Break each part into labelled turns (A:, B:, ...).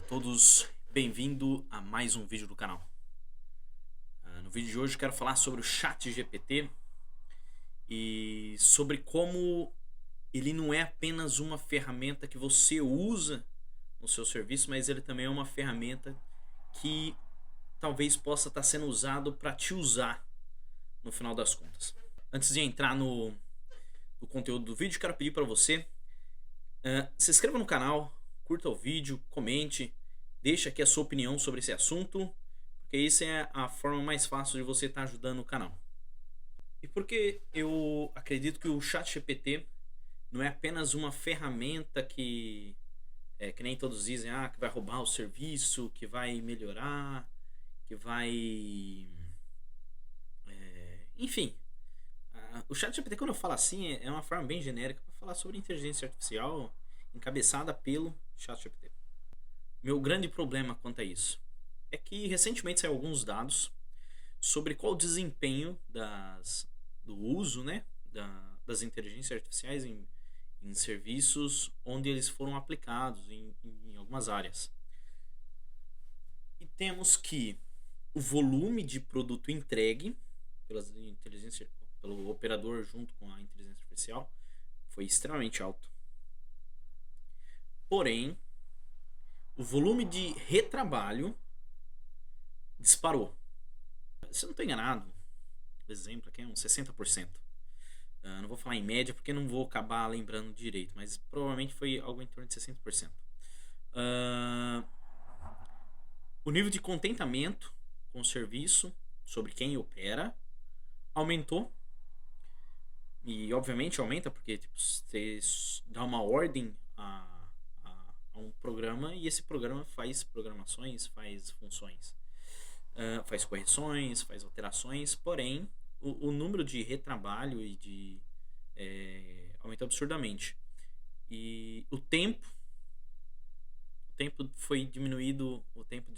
A: Todos, bem-vindo a mais um vídeo do canal. No vídeo de hoje eu quero falar sobre o ChatGPT e sobre como ele não é apenas uma ferramenta que você usa no seu serviço, mas ele também é uma ferramenta que talvez possa estar sendo usado para te usar no final das contas. Antes de entrar no conteúdo do vídeo, quero pedir para você se inscreva no canal, curta o vídeo, comente, deixa aqui a sua opinião sobre esse assunto, porque isso é a forma mais fácil de você estar ajudando o canal. E porque eu acredito que o ChatGPT não é apenas uma ferramenta que nem todos dizem, que vai roubar o serviço, que vai melhorar, que vai... enfim, o ChatGPT, quando eu falo assim, é uma forma bem genérica para falar sobre inteligência artificial encabeçada pelo ChatGPT. Meu grande problema quanto a isso é que recentemente saíram alguns dados sobre qual o desempenho do uso, né, das inteligências artificiais em serviços onde eles foram aplicados em algumas áreas. E temos que o volume de produto entregue pelo operador junto com a inteligência artificial foi extremamente alto. Porém, o volume de retrabalho disparou. Se eu não estou enganado, o exemplo aqui é uns 60%. Não vou falar em média porque não vou acabar lembrando direito, mas provavelmente foi algo em torno de 60%. O nível de contentamento com o serviço sobre quem opera aumentou. E obviamente aumenta porque tipo, você dá uma ordem a um programa e esse programa faz programações, faz funções, faz correções, faz alterações, porém o número de retrabalho e de aumentou absurdamente. E o tempo foi diminuído, o tempo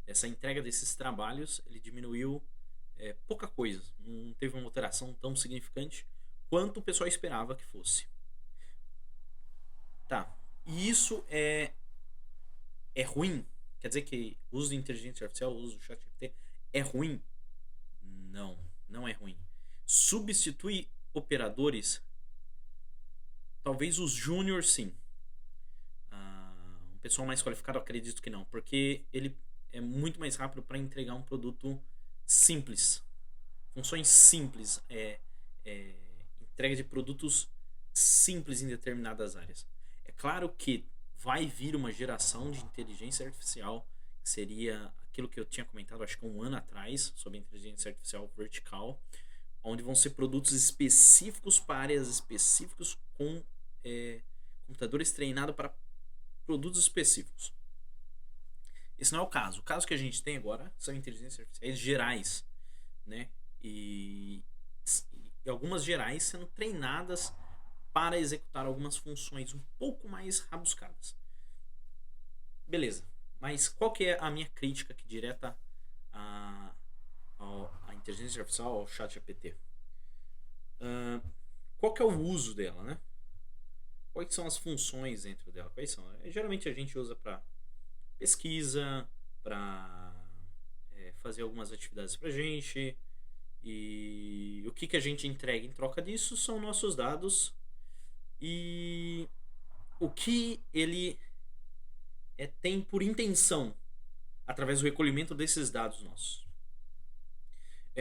A: dessa entrega desses trabalhos, ele diminuiu pouca coisa, não teve uma alteração tão significante quanto o pessoal esperava que fosse. Tá, e isso é ruim? Quer dizer que o uso de inteligência artificial, o uso do ChatGPT é ruim? Não é ruim. Substitui operadores? Talvez os júnior sim. Um pessoal mais qualificado acredito que não, porque ele é muito mais rápido para entregar um produto simples, funções simples, entrega de produtos simples em determinadas áreas. É claro que vai vir uma geração de inteligência artificial, que seria aquilo que eu tinha comentado acho que um ano atrás, sobre a inteligência artificial vertical, onde vão ser produtos específicos para áreas específicas com computadores treinados para produtos específicos. Esse não é o caso. O caso que a gente tem agora são inteligências artificiais gerais, né? E algumas gerais sendo treinadas para executar algumas funções um pouco mais rabuscadas. Beleza, mas qual que é a minha crítica aqui direta à inteligência artificial, ao ChatGPT? Qual que é o uso dela, né? Quais são as funções dentro dela? Quais são? Geralmente a gente usa para pesquisa, para fazer algumas atividades para gente. E o que a gente entrega em troca disso são nossos dados e o que ele tem por intenção através do recolhimento desses dados nossos.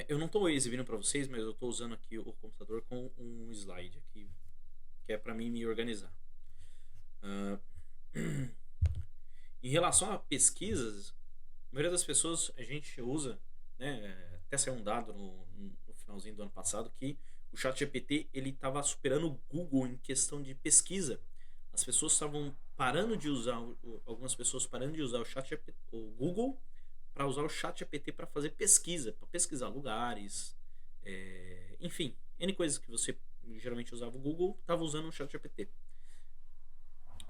A: Eu não estou exibindo para vocês, mas eu estou usando aqui o computador com um slide aqui, que é para mim me organizar. Em relação a pesquisas, a maioria das pessoas a gente usa, né, até saiu um dado no finalzinho do ano passado que o ChatGPT ele estava superando o Google em questão de pesquisa. As pessoas estavam parando de usar, algumas pessoas parando de usar o Google para usar o ChatGPT para fazer pesquisa, para pesquisar lugares, enfim, N coisas que você geralmente usava o Google, estava usando o ChatGPT.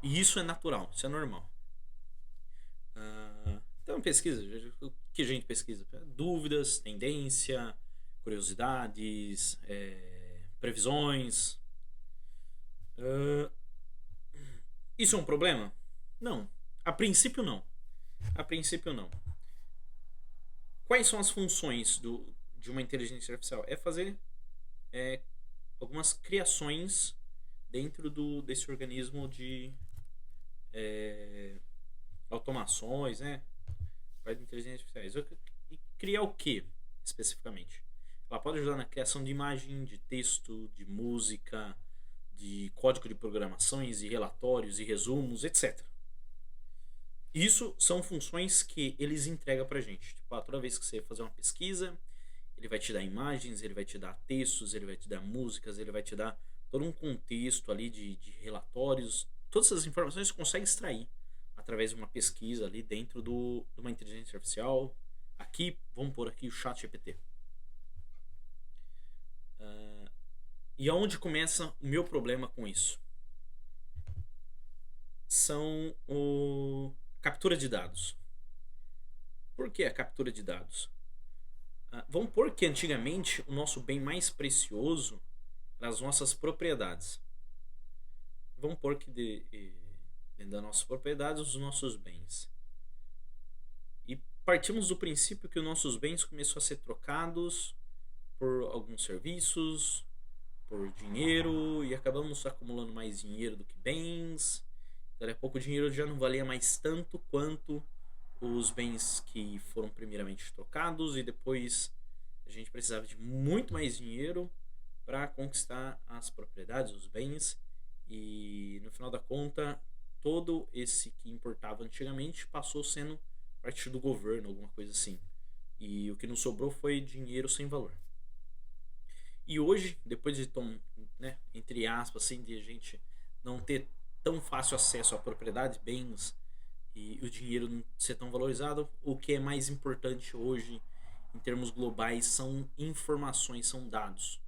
A: E isso é natural, isso é normal. Então pesquisa, o que a gente pesquisa? Dúvidas, tendência, curiosidades, previsões. Isso é um problema? Não. A princípio não. A princípio não. Quais são as funções de uma inteligência artificial? É fazer é, algumas criações dentro desse organismo de é, automações, né? Parte de inteligência artificial. E criar o que especificamente? Ela pode ajudar na criação de imagem, de texto, de música, de código de programações e relatórios e resumos, etc. Isso são funções que eles entregam pra gente. Tipo, toda vez que você fazer uma pesquisa, ele vai te dar imagens, ele vai te dar textos, ele vai te dar músicas, ele vai te dar todo um contexto ali de relatórios. Todas essas informações você consegue extrair através de uma pesquisa ali dentro de uma inteligência artificial. Aqui, vamos pôr aqui o ChatGPT. E aonde começa o meu problema com isso? São captura de dados. Por que a captura de dados? Vamos pôr que antigamente o nosso bem mais precioso eram as nossas propriedades. Vamos pôr que dentro das nossas propriedades os nossos bens. E partimos do princípio que os nossos bens começaram a ser trocados por alguns serviços, por dinheiro, e acabamos acumulando mais dinheiro do que bens. Daqui a pouco o dinheiro já não valia mais tanto quanto os bens que foram primeiramente trocados, e depois a gente precisava de muito mais dinheiro para conquistar as propriedades, os bens, e no final da conta todo esse que importava antigamente passou sendo parte do governo, alguma coisa assim, e o que não sobrou foi dinheiro sem valor. E hoje, depois de né, entre aspas, assim, de a gente não ter tão fácil acesso a propriedades, bens e o dinheiro não ser tão valorizado, o que é mais importante hoje em termos globais são informações, são dados,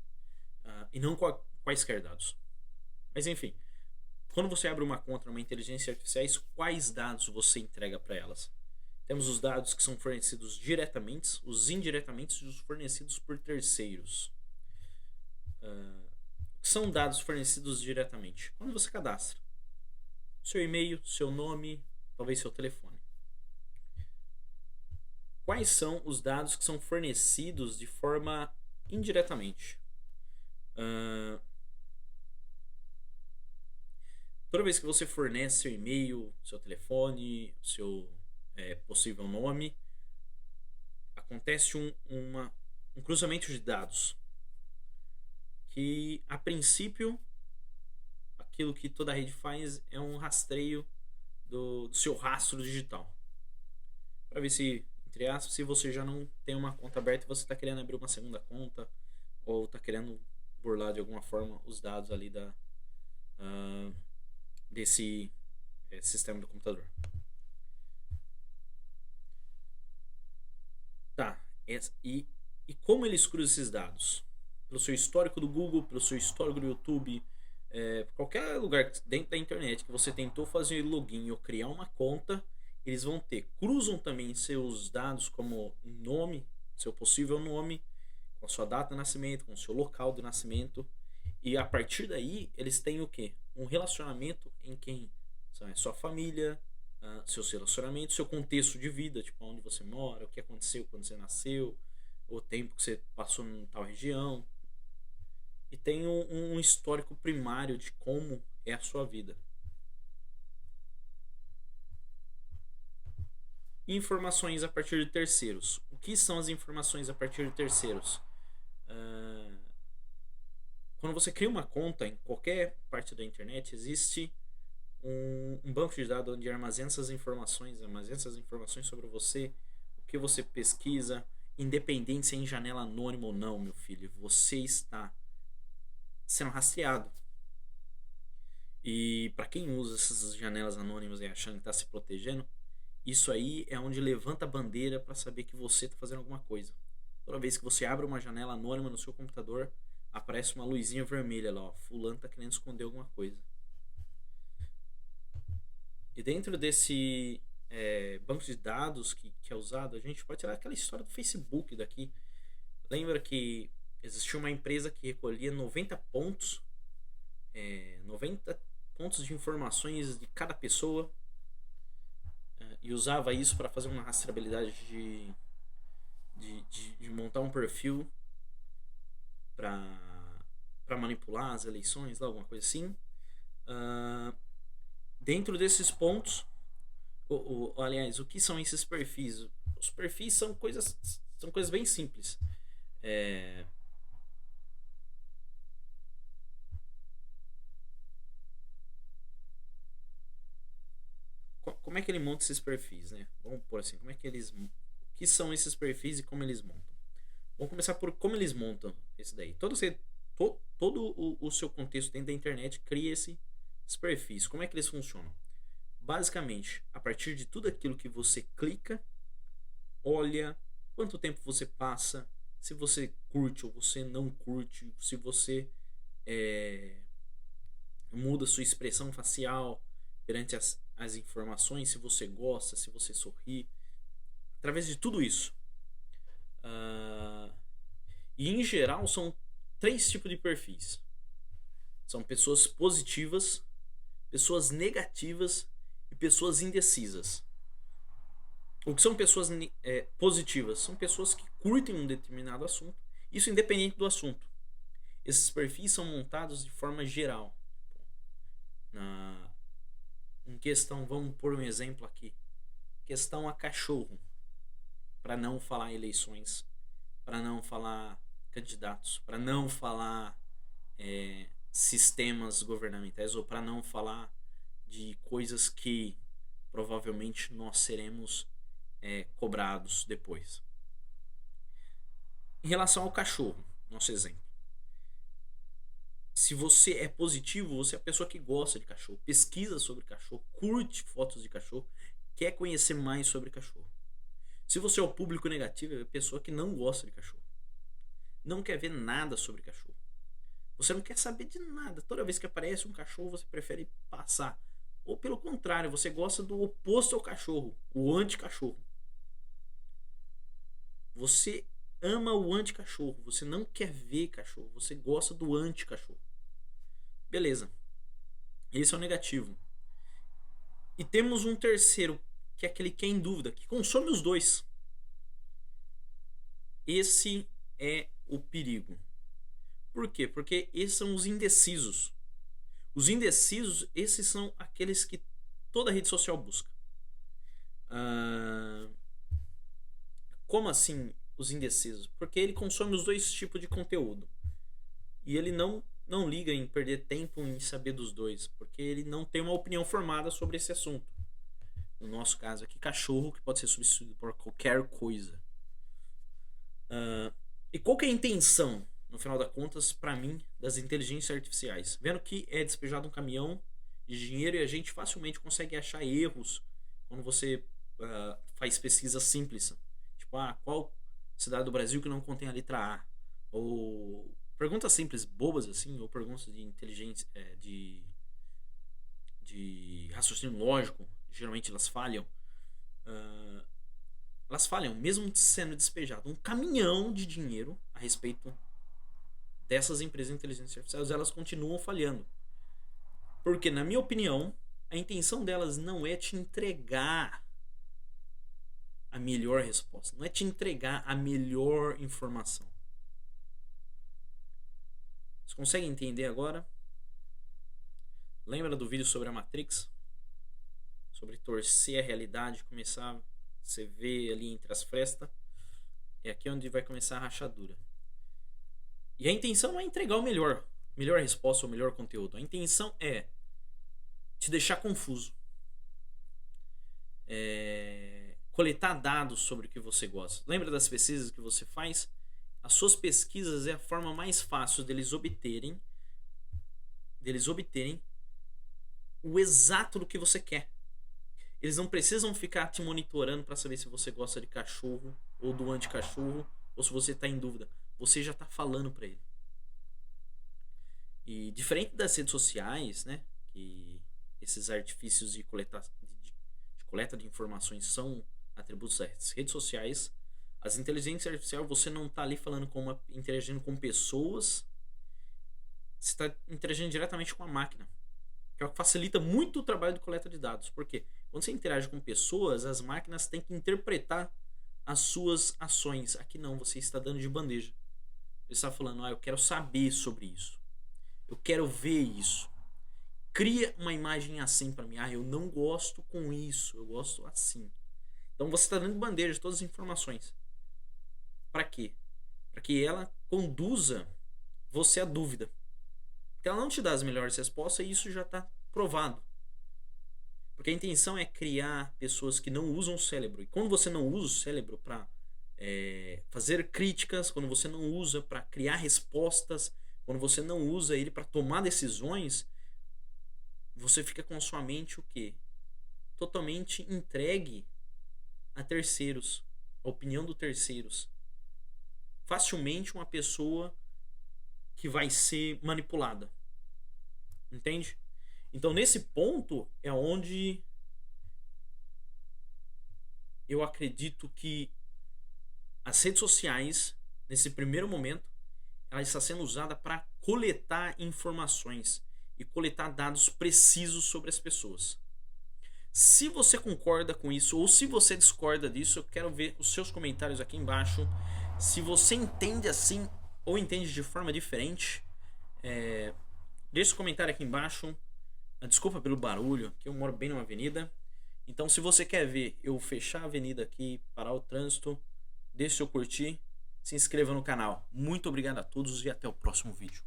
A: e não quaisquer dados. Mas enfim, quando você abre uma conta numa inteligência artificial, quais dados você entrega para elas? Temos os dados que são fornecidos diretamente, os indiretamente e os fornecidos por terceiros. São dados fornecidos diretamente. Quando você cadastra seu e-mail, seu nome, talvez seu telefone. Quais são os dados que são fornecidos de forma indiretamente? Toda vez que você fornece seu e-mail, seu telefone, seu possível nome, acontece um cruzamento de dados que, a princípio, aquilo que toda rede faz é um rastreio do seu rastro digital, para ver se, entre aspas, se você já não tem uma conta aberta e você está querendo abrir uma segunda conta, ou está querendo burlar de alguma forma os dados ali desse sistema do computador. Tá, e como eles cruzam esses dados? Pelo seu histórico do Google, pelo seu histórico do YouTube, qualquer lugar dentro da internet que você tentou fazer login ou criar uma conta, eles vão cruzam também seus dados como nome, seu possível nome, com a sua data de nascimento, com o seu local de nascimento, e a partir daí eles têm o quê? Um relacionamento em quem são a sua família, seus relacionamentos, seu contexto de vida, tipo onde você mora, o que aconteceu quando você nasceu, o tempo que você passou em tal região, e tem um histórico primário de como é a sua vida. Informações a partir de terceiros. O que são as informações a partir de terceiros? Quando você cria uma conta em qualquer parte da internet, existe um banco de dados onde armazena essas informações sobre você, o que você pesquisa, independente se é em janela anônima ou não, meu filho, você está sendo rastreado. E para quem usa essas janelas anônimas e achando que está se protegendo, isso aí é onde levanta a bandeira para saber que você está fazendo alguma coisa. Toda vez que você abre uma janela anônima no seu computador, aparece uma luzinha vermelha lá, ó, fulano está querendo esconder alguma coisa. E dentro desse banco de dados que é usado, a gente pode tirar aquela história do Facebook daqui. Lembra que existia uma empresa que recolhia 90 pontos, 90 pontos de informações de cada pessoa, e usava isso para fazer uma rastreabilidade de montar um perfil para manipular as eleições, lá, alguma coisa assim. Uh, Dentro desses pontos, aliás, o que são esses perfis? Os perfis são coisas bem simples. É, como é que ele monta esses perfis, né? Vamos por assim, como é que o que são esses perfis e como eles montam? Vamos começar por como eles montam esse daí. Todo o seu contexto dentro da internet cria esses perfis. Como é que eles funcionam? Basicamente, a partir de tudo aquilo que você clica, olha, quanto tempo você passa, se você curte ou você não curte, se você é, muda sua expressão facial perante as informações, se você gosta, se você sorri, através de tudo isso. E em geral são 3 tipos de perfis. São pessoas positivas, pessoas negativas e pessoas indecisas. O que são pessoas positivas? São pessoas que curtem um determinado assunto, isso independente do assunto. Esses perfis são montados de forma geral. Em questão, vamos pôr um exemplo aqui. Questão a cachorro. Para não falar eleições, para não falar candidatos, para não falar sistemas governamentais ou para não falar de coisas que provavelmente nós seremos cobrados depois. Em relação ao cachorro, nosso exemplo. Se você é positivo, você é a pessoa que gosta de cachorro, pesquisa sobre cachorro, curte fotos de cachorro, quer conhecer mais sobre cachorro. Se você é o público negativo, é a pessoa que não gosta de cachorro. Não quer ver nada sobre cachorro. Você não quer saber de nada. Toda vez que aparece um cachorro, você prefere passar. Ou pelo contrário, você gosta do oposto ao cachorro, o anti-cachorro. Você ama o anti-cachorro, você não quer ver cachorro, você gosta do anti-cachorro. Beleza. Esse é o negativo. E temos um terceiro, que é aquele que é em dúvida, que consome os dois. Esse é o perigo. Por quê? Porque esses são os indecisos. Os indecisos, esses são aqueles que toda rede social busca. Como assim os indecisos? Porque ele consome os 2 tipos de conteúdo. E ele não liga em perder tempo em saber dos dois, porque ele não tem uma opinião formada sobre esse assunto. No nosso caso aqui, cachorro, que pode ser substituído por qualquer coisa. E qual que é a intenção, no final das contas, para mim, das inteligências artificiais? Vendo que é despejado um caminhão de dinheiro e a gente facilmente consegue achar erros quando você faz pesquisa simples. Tipo, qual cidade do Brasil que não contém a letra A? Ou perguntas simples, bobas assim, ou perguntas de inteligência, de raciocínio lógico, geralmente elas falham. Elas falham, mesmo sendo despejado um caminhão de dinheiro a respeito dessas empresas de inteligência artificial, elas continuam falhando. Porque, na minha opinião, a intenção delas não é te entregar a melhor resposta, não é te entregar a melhor informação. Vocês conseguem entender agora? Lembra do vídeo sobre a Matrix? Sobre torcer a realidade, começar a você ver ali entre as frestas. É aqui onde vai começar a rachadura. E a intenção não é entregar o melhor resposta ou o melhor conteúdo. A intenção é te deixar confuso. Coletar dados sobre o que você gosta. Lembra das pesquisas que você faz? As suas pesquisas é a forma mais fácil deles obterem o exato do que você quer. Eles não precisam ficar te monitorando para saber se você gosta de cachorro ou do anti-cachorro, ou se você está em dúvida. Você já está falando para ele. E diferente das redes sociais, né, que esses artifícios de coleta de informações são atributos das redes sociais, as inteligências artificiais, você não está ali falando interagindo com pessoas, você está interagindo diretamente com a máquina, que que é o que facilita muito o trabalho de coleta de dados. Por quê? Quando você interage com pessoas, as máquinas têm que interpretar as suas ações. Aqui não, você está dando de bandeja. Você está falando, eu quero saber sobre isso. Eu quero ver isso. Cria uma imagem assim para mim. Eu não gosto com isso, eu gosto assim. Então você está dando de bandeja todas as informações. Para quê? Para que ela conduza você à dúvida. Porque ela não te dá as melhores respostas e isso já está provado. Porque a intenção é criar pessoas que não usam o cérebro. E quando você não usa o cérebro para fazer críticas, quando você não usa para criar respostas, quando você não usa ele para tomar decisões, você fica com a sua mente o quê? Totalmente entregue a terceiros, a opinião dos terceiros. Facilmente uma pessoa que vai ser manipulada. Entende? Então nesse ponto é onde eu acredito que as redes sociais, nesse primeiro momento, ela está sendo usada para coletar informações e coletar dados precisos sobre as pessoas. Se você concorda com isso ou se você discorda disso, eu quero ver os seus comentários aqui embaixo. Se você entende assim ou entende de forma diferente, deixa um comentário aqui embaixo. Desculpa pelo barulho, que eu moro bem numa avenida. Então se você quer ver eu fechar a avenida aqui, parar o trânsito, deixe seu curtir, se inscreva no canal. Muito obrigado a todos e até o próximo vídeo.